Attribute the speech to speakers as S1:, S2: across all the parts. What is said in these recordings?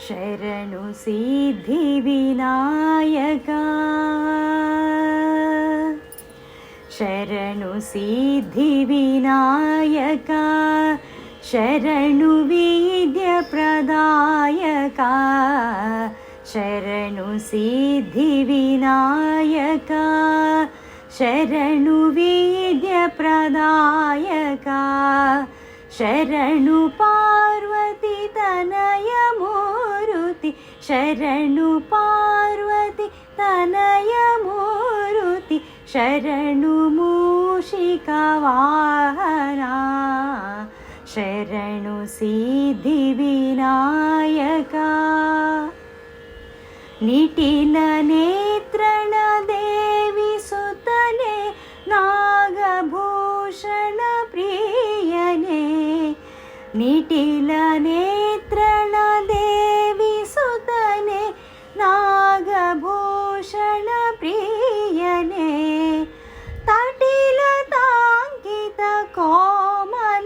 S1: ಶರಣು ಸಿದ್ಧಿ ವಿನಾಯಕ, ಶರಣು ಸಿದ್ಧಿ ವಿನಾಯಕ, ಶರಣು ವಿದ್ಯ ಪ್ರದಾಯಕ, ಶರಣು ಸಿದ್ಧಿ ವಿನಾಯಕ, ಶರಣು ವಿದ್ಯ ಪ್ರದಾಯಕ, ಶರಣು ಪಾರ್ವತಿ ತನಯ ಮೂರುತಿ, ಶರಣು ಪಾರ್ವತಿ ತನಯ ಮೂರುತಿ, ಶರಣು ಮೂಷಿಕ ವಾಹನ, ಶರಣು ಸಿದ್ಧಿ ವಿನಾಯಕ. ನಿಟಿಲ ನೇತ್ರಣ ದೇವಿ ಸುತನೆ, ನಾಗಭೂಷಣ ಪ್ರಿಯನೇ, ನಿಟಿಲ ನೇತ್ರಣ ದೇವಿ ಸುತನೆ, ನಾಗಭೂಷಣ ಪ್ರಿಯನೇ, ತಟಿಲ ತಾಂಕಿತ ಕೋಮಲಾಂಗನೆ,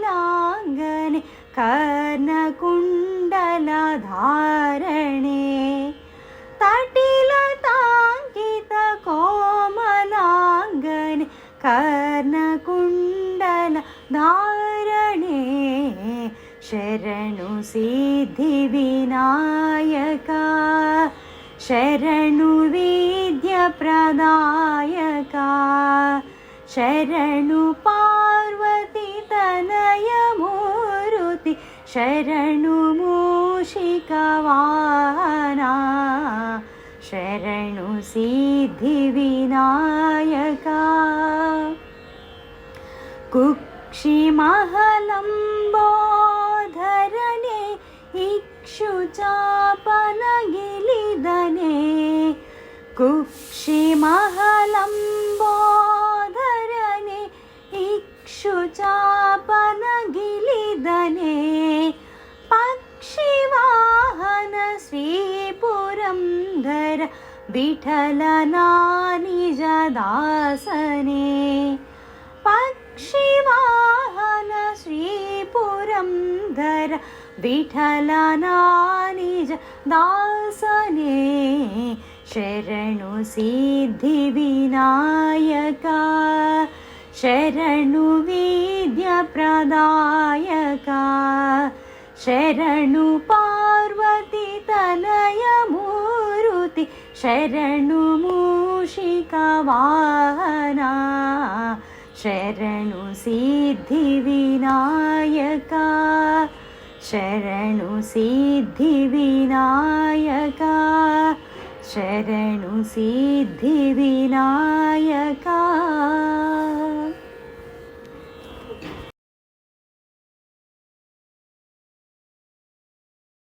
S1: ಕರ್ಣಕುಂಡಲ ಧಾರಣೆ, ತಟಿಲ ತಾಂಕಿತ ಕೋಮಲಾಂಗನೆ, ಕರ್ಣಕುಂಡಲ ಧಾರಣೆ, ಶರಣು ಸಿದ್ಧಿ ವಿನಾಯಕ, ಶರಣು ವಿದ್ಯ ಪ್ರದಾಯಕ, ಶರಣು ಪಾರ್ವತಿ ತನಯ ಮೂರುತಿ, ಶರಣು ಮೂಷಿಕ ವಾಹನ, ಶರಣು ಸಿದ್ಧಿ ವಿನಾಯಕ. ಕುಕ್ಷಿ ಮಹಲಂಬೋಧರನೆ, ಇಕ್ಷುಚಾಪನ ಗಿಲಿದನೆ, ಕುಕ್ಷಿ ಮಹಲಂಬೋಧರನೆ, ಇಕ್ಷುಚಾಪನ ಗಿಲಿದನೆ, ಪಕ್ಷಿವಾಹನ ಶ್ರೀ ಪುರಂದರ ವಿಠಲನ ನಿಜ ದಾಸನೆ, ಪಕ್ಷಿವಾಹನ ಶ್ರೀ ಪುರಂದರ ವಿಠಲನ ನಿಜ ದಾಸನೆ, ಶರಣು ಸಿದ್ಧಿ ವಿನಾಯಕ, ಶರಣು ವಿದ್ಯ ಪ್ರದಾಯಕ, ಶರಣು ಪಾರ್ವತಿ ತನಯ ಮೂರುತಿ, ಶರಣು ಮೂಷಿಕ ವಾಹನ, ಶರಣು ಸಿದ್ಧಿ ವಿನಾಯಕ, ಶರಣು ಸಿದ್ಧಿ ವಿನಾಯಕ, ಶರಣು ಸಿದ್ಧಿ ವಿನಾಯಕ.